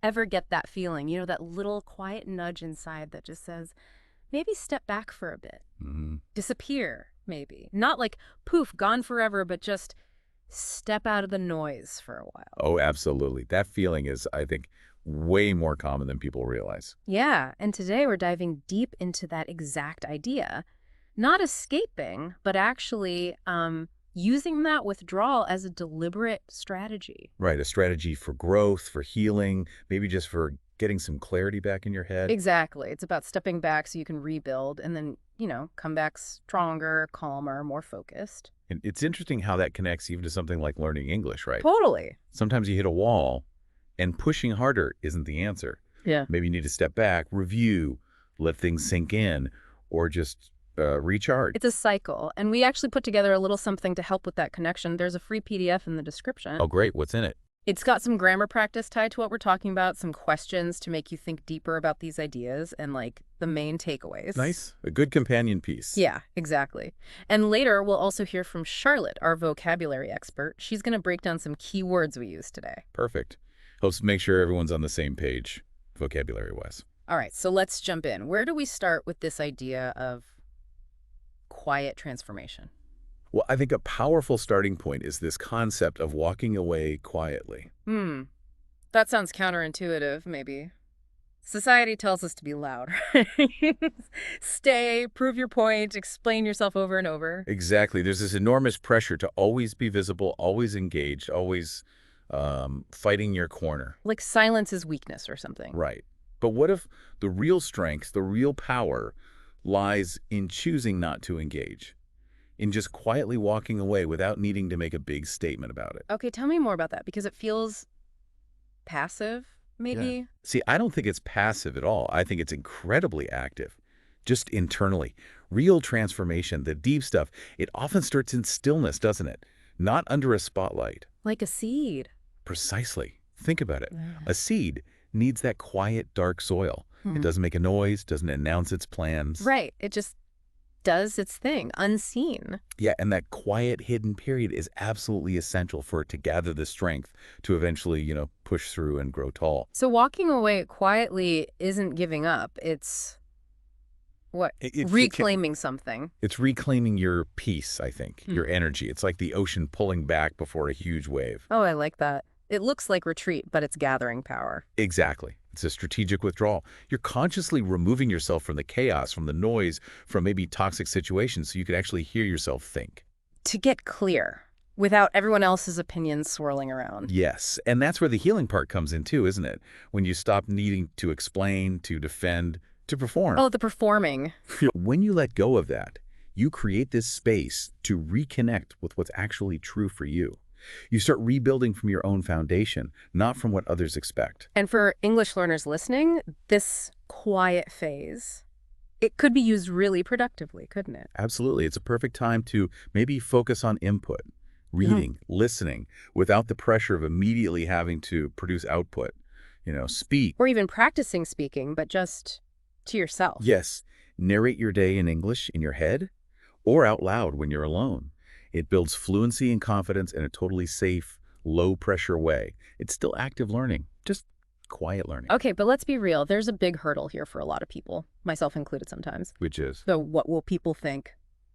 Ever get that feeling, that little quiet nudge inside that just says, maybe step back for a bit, Hmm. disappear, maybe. Not like poof, gone forever, but just step out of the noise for a while. Oh, absolutely. That feeling is, I think, way more common than people realize. Yeah, and today we're diving deep into that exact idea. Not escaping, but actually using that withdrawal as a deliberate strategy. Right, a strategy for growth, for healing, maybe just for getting some clarity back in your head. Exactly. It's about stepping back so you can rebuild and then, come back stronger, calmer, more focused. And it's interesting how that connects even to something like learning English, right? Totally. Sometimes you hit a wall, and pushing harder isn't the answer. Yeah. Maybe you need to step back, review, let things sink in, or just recharge. It's a cycle. And we actually put together a little something to help with that connection. There's a free PDF in the description. Oh, great. What's in it? It's got some grammar practice tied to what we're talking about, some questions to make you think deeper about these ideas, and like the main takeaways. Nice. A good companion piece. Yeah, exactly. And later, we'll also hear from Charlotte, our vocabulary expert. She's going to break down some key words we use today. Perfect. Helps make sure everyone's on the same page, vocabulary-wise. All right, so let's jump in. Where do we start with this idea of quiet transformation? Well, I think a powerful starting point is this concept of walking away quietly. That sounds counterintuitive, maybe. Society tells us to be loud, right? Stay, prove your point, explain yourself over and over. Exactly. There's this enormous pressure to always be visible, always engaged, always fighting your corner. Like silence is weakness or something. Right. But what if the real strength, the real power, lies in choosing not to engage, in just quietly walking away without needing to make a big statement about it? Okay, tell me more about that because it feels passive, Yeah. maybe? See, I don't think it's passive at all. I think it's incredibly active, just internally. Real transformation, the deep stuff, it often starts in stillness, doesn't it? Not under a spotlight. Like a seed. Precisely. Think about it. Yeah. A seed needs that quiet, dark soil. It doesn't make a noise, doesn't announce its plans. Right. It just does its thing, unseen. Yeah, and that quiet, hidden period is absolutely essential for it to gather the strength to eventually, push through and grow tall. So walking away quietly isn't giving up. It's what? Reclaiming something. It's reclaiming your peace, I think, your energy. It's like the ocean pulling back before a huge wave. Oh, I like that. It looks like retreat, but it's gathering power. Exactly. It's a strategic withdrawal. You're consciously removing yourself from the chaos, from the noise, from maybe toxic situations so you can actually hear yourself think. To get clear, without everyone else's opinions swirling around. Yes, and that's where the healing part comes in too, isn't it? When you stop needing to explain, to defend, to perform. Oh, the performing. When you let go of that, you create this space to reconnect with what's actually true for you. You start rebuilding from your own foundation, not from what others expect. And for English learners listening, this quiet phase, it could be used really productively, couldn't it? Absolutely. It's a perfect time to maybe focus on input, reading, listening, without the pressure of immediately having to produce output. Speak. Or even practicing speaking, but just to yourself. Yes, narrate your day in English in your head or out loud when you're alone. It builds fluency and confidence in a totally safe, low-pressure way. It's still active learning, just quiet learning. Okay, but let's be real. There's a big hurdle here for a lot of people, myself included sometimes. Which is? The what will people think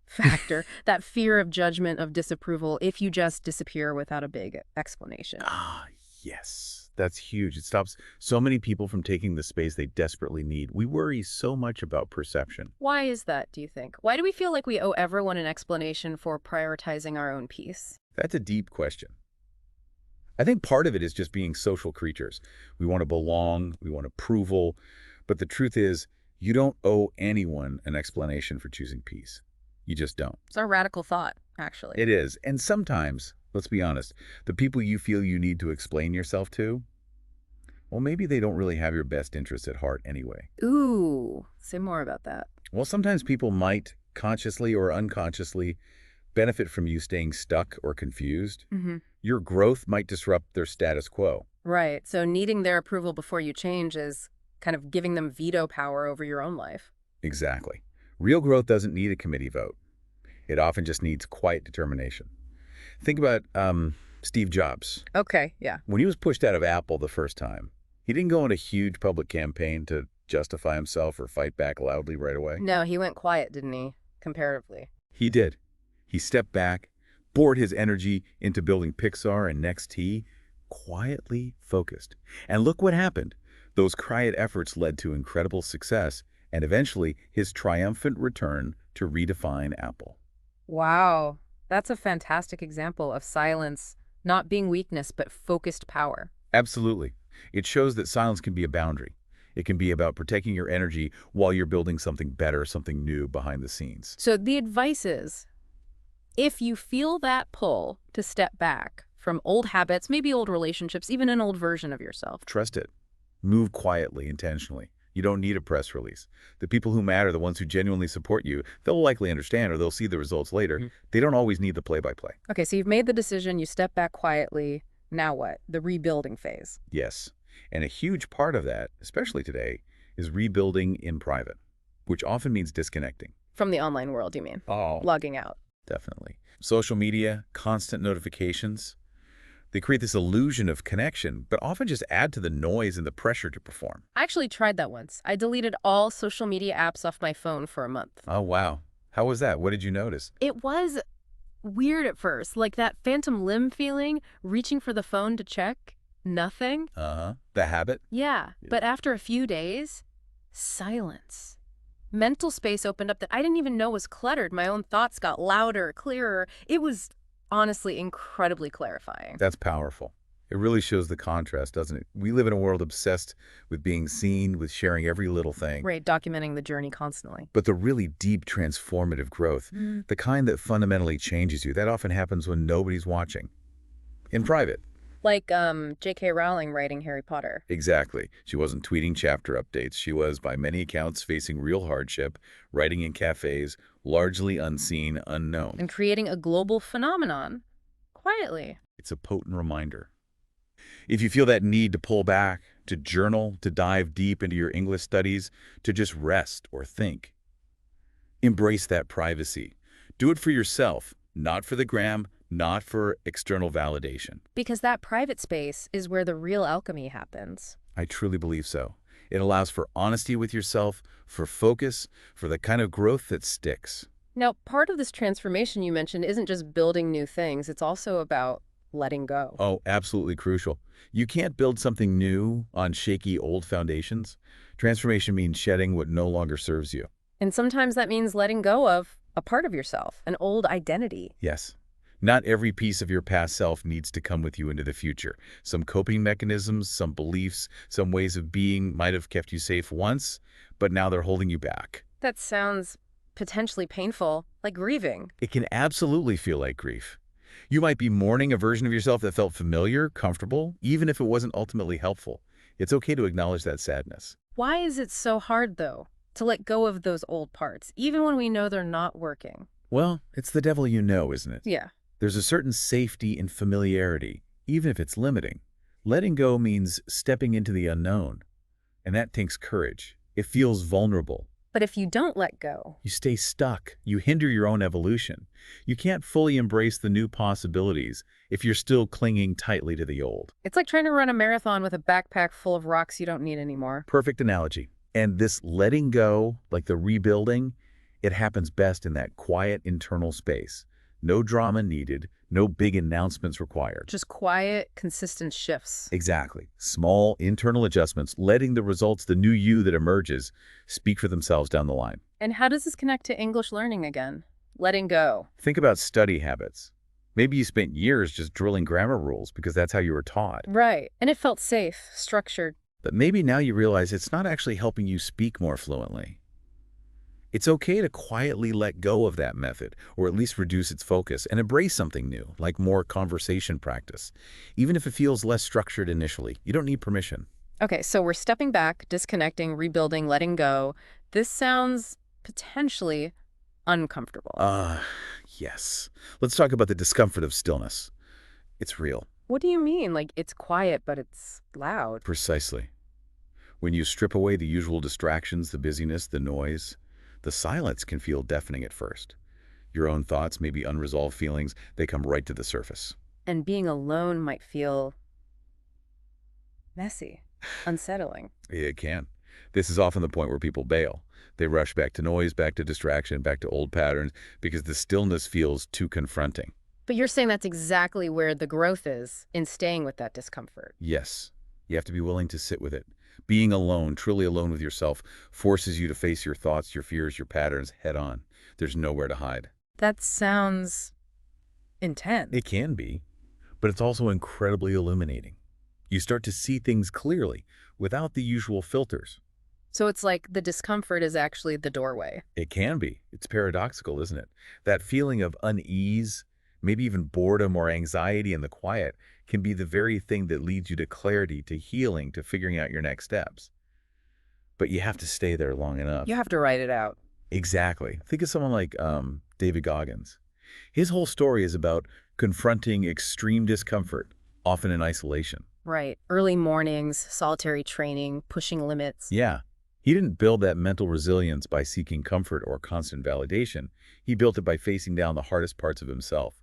factor, that fear of judgment, of disapproval, if you just disappear without a big explanation. Ah, yes. That's huge. It stops so many people from taking the space they desperately need. We worry so much about perception. Why is that, do you think? Why do we feel like we owe everyone an explanation for prioritizing our own peace? That's a deep question. I think part of it is just being social creatures. We want to belong, we want approval, but the truth is, you don't owe anyone an explanation for choosing peace. You just don't. It's a radical thought, actually. It is. And sometimes, let's be honest, the people you feel you need to explain yourself to, well, maybe they don't really have your best interests at heart anyway. Ooh, say more about that. Well, sometimes people might, consciously or unconsciously, benefit from you staying stuck or confused. Your growth might disrupt their status quo. Right. So needing their approval before you change is kind of giving them veto power over your own life. Exactly. Real growth doesn't need a committee vote. It often just needs quiet determination. Think about Steve Jobs. Okay, yeah. When he was pushed out of Apple the first time, He didn't go on a huge public campaign to justify himself or fight back loudly right away. No, he went quiet, didn't he? Comparatively. He did. He stepped back, poured his energy into building Pixar and NXT, quietly focused. And look what happened. Those quiet efforts led to incredible success and eventually his triumphant return to redefine Apple. Wow. That's a fantastic example of silence not being weakness, but focused power. Absolutely. It shows that silence can be a boundary. It can be about protecting your energy while you're building something better, something new behind the scenes. So the advice is, if you feel that pull to step back from old habits, maybe old relationships, even an old version of yourself. Trust it. Move quietly, intentionally. You don't need a press release. The people who matter, the ones who genuinely support you, they'll likely understand or they'll see the results later. They don't always need the play-by-play. Okay, so you've made the decision, you step back quietly. Now what? The rebuilding phase. Yes. And a huge part of that, especially today, is rebuilding in private, which often means disconnecting. From the online world, you mean? Oh, Logging out. definitely. Social media, constant notifications, they create this illusion of connection, but often just add to the noise and the pressure to perform. I actually tried that once. I deleted all social media apps off my phone for a month. Oh, wow. How was that? What did you notice? It was weird at first, like that phantom limb feeling, reaching for the phone to check. Nothing. Uh-huh. The habit? Yeah, but after a few days, silence. Mental space opened up that I didn't even know was cluttered. My own thoughts got louder, clearer. It was honestly incredibly clarifying. That's powerful. It really shows the contrast, doesn't it? We live in a world obsessed with being seen, with sharing every little thing. Right, documenting the journey constantly. But the really deep transformative growth, the kind that fundamentally changes you, that often happens when nobody's watching. In private. Like J.K. Rowling writing Harry Potter. Exactly. She wasn't tweeting chapter updates. She was, by many accounts, facing real hardship, writing in cafes, largely unseen, unknown. And creating a global phenomenon. Quietly. It's a potent reminder. If you feel that need to pull back, to journal, to dive deep into your English studies, to just rest or think, embrace that privacy. Do it for yourself, not for the gram, not for external validation. Because that private space is where the real alchemy happens. I truly believe so. It allows for honesty with yourself, for focus, for the kind of growth that sticks. Now, part of this transformation you mentioned isn't just building new things. It's also about letting go. Oh, absolutely crucial. You can't build something new on shaky old foundations. Transformation means shedding what no longer serves you. And sometimes that means letting go of a part of yourself, an old identity. Yes. Not every piece of your past self needs to come with you into the future. Some coping mechanisms, some beliefs, some ways of being might have kept you safe once, but now they're holding you back. That sounds potentially painful, like grieving. It can absolutely feel like grief. You might be mourning a version of yourself that felt familiar, comfortable, even if it wasn't ultimately helpful. It's okay to acknowledge that sadness. Why is it so hard, though, to let go of those old parts, even when we know they're not working? Well, it's the devil you know, isn't it? Yeah. There's a certain safety in familiarity, even if it's limiting. Letting go means stepping into the unknown, and that takes courage. It feels vulnerable. But if you don't let go, You stay stuck. You hinder your own evolution. You can't fully embrace the new possibilities if you're still clinging tightly to the old. it's like trying to run a marathon with a backpack full of rocks you don't need anymore. Perfect analogy. And this letting go, like the rebuilding, it happens best in that quiet internal space. No drama needed, no big announcements required. Just quiet, consistent shifts. Exactly. Small internal adjustments, letting the results, the new you that emerges, speak for themselves down the line. And how does this connect to English learning again? Letting go. Think about study habits. Maybe you spent years just drilling grammar rules because that's how you were taught. Right. And it felt safe, structured. But maybe now you realize it's not actually helping you speak more fluently. It's okay to quietly let go of that method, or at least reduce its focus, and embrace something new, like more conversation practice. Even if it feels less structured initially, you don't need permission. Okay, so we're stepping back, disconnecting, rebuilding, letting go. This sounds potentially uncomfortable. Yes. Let's talk about the discomfort of stillness. It's real. What do you mean? Like, it's quiet, but it's loud. Precisely. When you strip away the usual distractions, the busyness, the noise, the silence can feel deafening at first. Your own thoughts, maybe unresolved feelings, they come right to the surface. And being alone might feel messy. Unsettling. It can. This is often the point where people bail. They rush back to noise, back to distraction, back to old patterns, because the stillness feels too confronting. But you're saying that's exactly where the growth is, in staying with that discomfort. Yes, you have to be willing to sit with it. Being alone, truly alone with yourself, forces you to face your thoughts, your fears, your patterns head on. There's nowhere to hide. That sounds intense. It can be, but it's also incredibly illuminating. You start to see things clearly, without the usual filters. So it's like the discomfort is actually the doorway. It can be. It's paradoxical, isn't it? That feeling of unease, maybe even boredom or anxiety in the quiet, can be the very thing that leads you to clarity, to healing, to figuring out your next steps. But you have to stay there long You enough. have to write it out. Exactly. Think of someone like David Goggins. His whole story is about confronting extreme discomfort, often in isolation. Right. Early mornings, solitary training, pushing limits. Yeah, he didn't build that mental resilience by seeking comfort or constant validation. He built it by facing down the hardest parts of himself,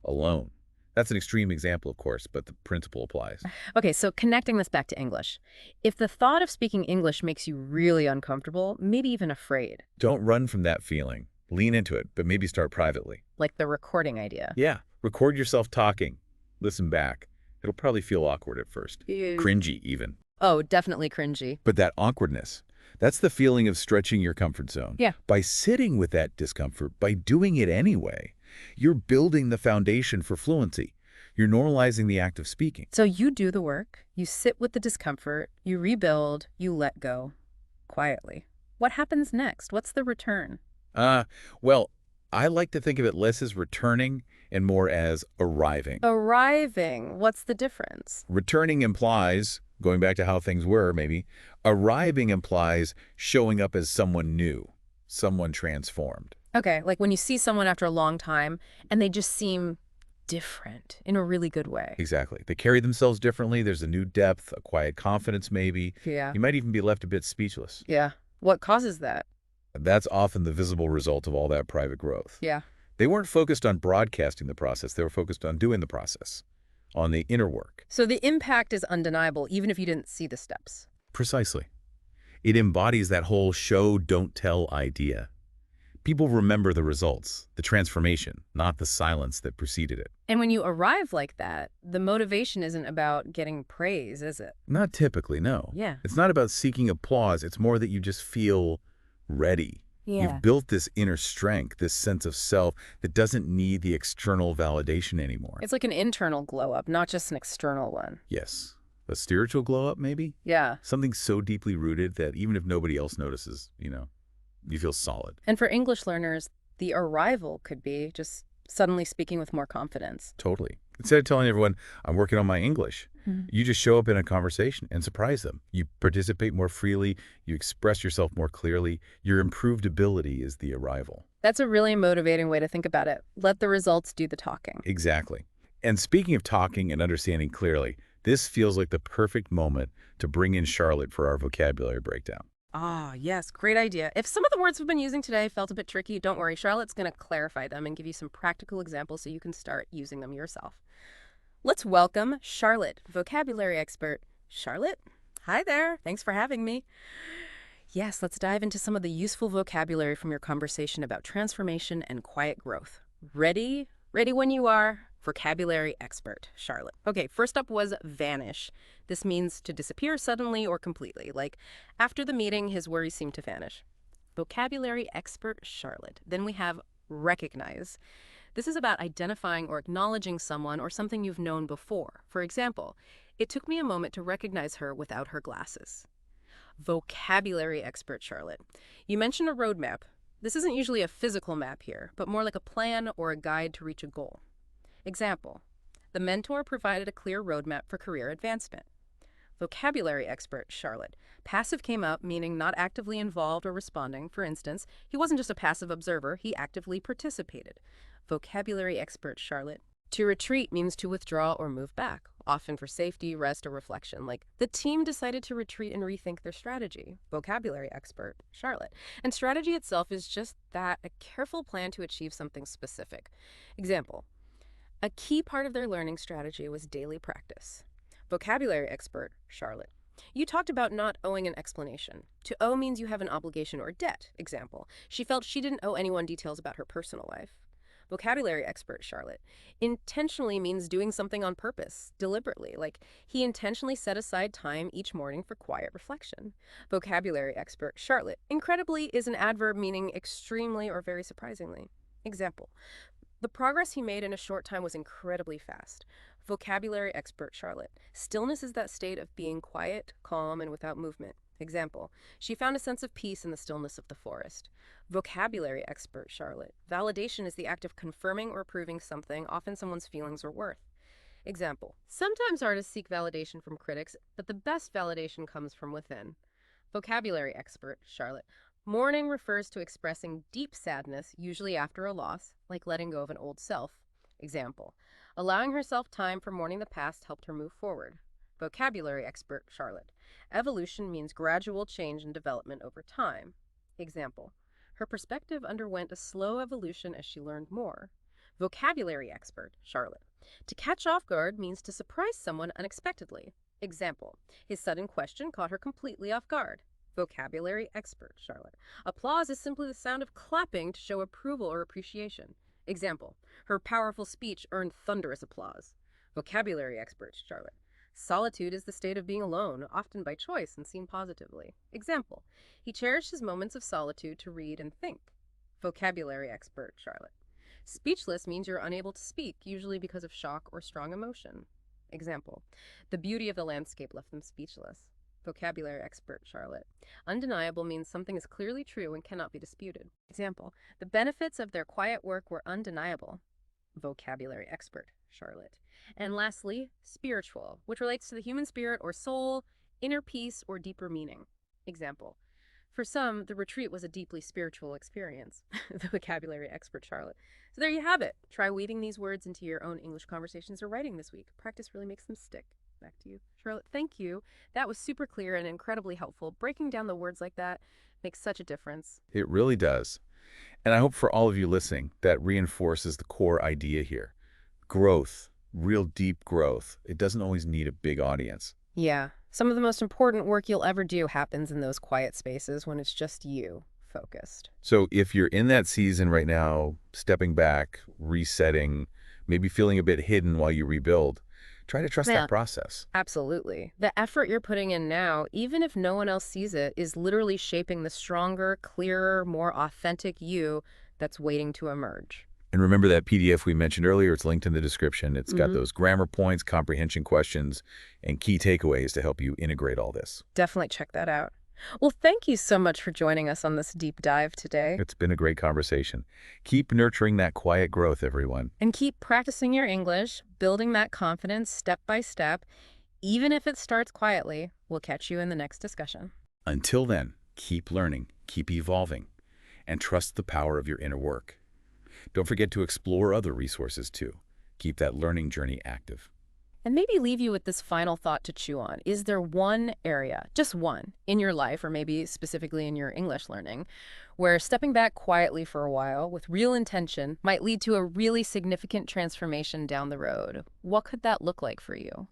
alone. That's an extreme example, of course, but the principle applies. Okay, so connecting this back to English. If the thought of speaking English makes you really uncomfortable, maybe even afraid, Don't run from that feeling. Lean into it, but maybe start privately. like the recording idea. Yeah, record yourself talking. Listen back. It'll probably feel awkward at first. Cringy, even. Oh, definitely cringy. But that awkwardness, that's the feeling of stretching your comfort zone. Yeah. By sitting with that discomfort, by doing it anyway, you're building the foundation for fluency. You're normalizing the act of speaking. So you do the work, you sit with the discomfort, you rebuild, you let go. Quietly. What happens next? What's the return? Uh, well, I like to think of it less as returning and more as arriving. Arriving. What's the difference? Returning implies, going back to how things were, maybe, arriving implies showing up as someone new, someone transformed. Okay, like when you see someone after a long time and they just seem different in a really good way. Exactly. They carry themselves differently. There's a new depth, a quiet confidence, maybe. Yeah. You might even be left a bit speechless. Yeah. What causes that? That's often the visible result of all that private growth. Yeah. They weren't focused on broadcasting the process. They were focused on doing the process, on the inner work. So the impact is undeniable, even if you didn't see the steps. Precisely. It embodies that whole show, don't tell idea. People remember the results, the transformation, not the silence that preceded it. And when you arrive like that, the motivation isn't about getting praise, is it? Not typically, no. Yeah. It's not about seeking applause. It's more that you just feel ready. Yeah. You've built this inner strength, this sense of self that doesn't need the external validation anymore. It's like an internal glow up, not just an external one. Yes. A spiritual glow up, maybe? Yeah. Something so deeply rooted that even if nobody else notices, you feel solid. And for English learners, the arrival could be just suddenly speaking with more confidence. Totally. Instead of telling everyone, I'm working on my English, Mhm. you just show up in a conversation and surprise them. You participate more freely. You express yourself more clearly. Your improved ability is the arrival. That's a really motivating way to think about it. Let the results do the talking. Exactly. And speaking of talking and understanding clearly, this feels like the perfect moment to bring in Charlotte for our vocabulary breakdown. Ah, yes, great idea. If some of the words we've been using today felt a bit tricky, don't worry. Charlotte's going to clarify them and give you some practical examples so you can start using them yourself. Let's welcome Charlotte, vocabulary expert. Charlotte, hi there. Thanks for having me. Yes, let's dive into some of the useful vocabulary from your conversation about transformation and quiet growth. Ready? Ready when you are. Vocabulary expert, Charlotte. Okay, first up was vanish. This means to disappear suddenly or completely. Like, after the meeting, his worries seemed to vanish. Vocabulary expert, Charlotte. Then we have recognize. This is about identifying or acknowledging someone or something you've known before. For example, it took me a moment to recognize her without her glasses. Vocabulary expert, Charlotte. You mentioned a roadmap. This isn't usually a physical map here, but more like a plan or a guide to reach a goal. Example, the mentor provided a clear roadmap for career advancement. Vocabulary expert, Charlotte. Passive came up, meaning not actively involved or responding. For instance, he wasn't just a passive observer, he actively participated. Vocabulary expert, Charlotte. To retreat means to withdraw or move back, often for safety, rest, or reflection. Like, the team decided to retreat and rethink their strategy. Vocabulary expert, Charlotte. And strategy itself is just that, a careful plan to achieve something specific. Example, a key part of their learning strategy was daily practice. Vocabulary expert, Charlotte. You talked about not owing an explanation. To owe means you have an obligation or debt. Example, she felt she didn't owe anyone details about her personal life. Vocabulary expert Charlotte. Intentionally means doing something on purpose, deliberately, like he intentionally set aside time each morning for quiet reflection. Vocabulary expert Charlotte. Incredibly is an adverb meaning extremely or very surprisingly. Example, the progress he made in a short time was incredibly fast. Vocabulary expert Charlotte. Stillness is that state of being quiet, calm, and without movement. Example, she found a sense of peace in the stillness of the forest. Vocabulary expert Charlotte. Validation is the act of confirming or proving something, often someone's feelings or worth. Example, sometimes artists seek validation from critics, but the best validation comes from within. Vocabulary expert Charlotte. Mourning refers to expressing deep sadness, usually after a loss, like letting go of an old self. Example, allowing herself time for mourning the past helped her move forward. Vocabulary expert Charlotte. Evolution means gradual change and development over time. Example, her perspective underwent a slow evolution as she learned more. Vocabulary expert Charlotte. To catch off guard means to surprise someone unexpectedly. Example, his sudden question caught her completely off guard. Vocabulary expert Charlotte. Applause is simply the sound of clapping to show approval or appreciation. Example, her powerful speech earned thunderous applause. Vocabulary expert Charlotte. Solitude is the state of being alone, often by choice and seen positively. Example, he cherished his moments of solitude to read and think. Vocabulary expert Charlotte. Speechless means you're unable to speak, usually because of shock or strong emotion. Example, the beauty of the landscape left them speechless. Vocabulary expert Charlotte. Undeniable means something is clearly true and cannot be disputed. Example, the benefits of their quiet work were undeniable. Vocabulary expert Charlotte. And lastly, spiritual, which relates to the human spirit or soul, inner peace, or deeper meaning. Example, for some, the retreat was a deeply spiritual experience. The vocabulary expert Charlotte. So there you have it. Try weaving these words into your own English conversations or writing this week. Practice really makes them stick. Back to you. Charlotte, thank you. That was super clear and incredibly helpful. Breaking down the words like that makes such a difference. It really does. And I hope for all of you listening, that reinforces the core idea here. Growth, real deep growth. It doesn't always need a big audience. Yeah, some of the most important work you'll ever do happens in those quiet spaces when it's just you focused. So if you're in that season right now, stepping back, resetting, maybe feeling a bit hidden while you rebuild, try to trust Yeah, that process. absolutely. The effort you're putting in now, even if no one else sees it, is literally shaping the stronger, clearer, more authentic you that's waiting to emerge. And remember that PDF we mentioned earlier, it's linked in the description. It's got hmm those grammar points, comprehension questions, and key takeaways to help you integrate all this. Definitely check that out. Well, thank you so much for joining us on this deep dive today. It's been a great conversation. Keep nurturing that quiet growth, everyone. And keep practicing your English, building that confidence step by step, even if it starts quietly. We'll catch you in the next discussion. Until then, keep learning, keep evolving, and trust the power of your inner work. Don't forget to explore other resources too. Keep that learning journey active. And maybe leave you with this final thought to chew on. Is there one area, just one, in your life, or maybe specifically in your English learning, where stepping back quietly for a while with real intention might lead to a really significant transformation down the road? What could that look like for you?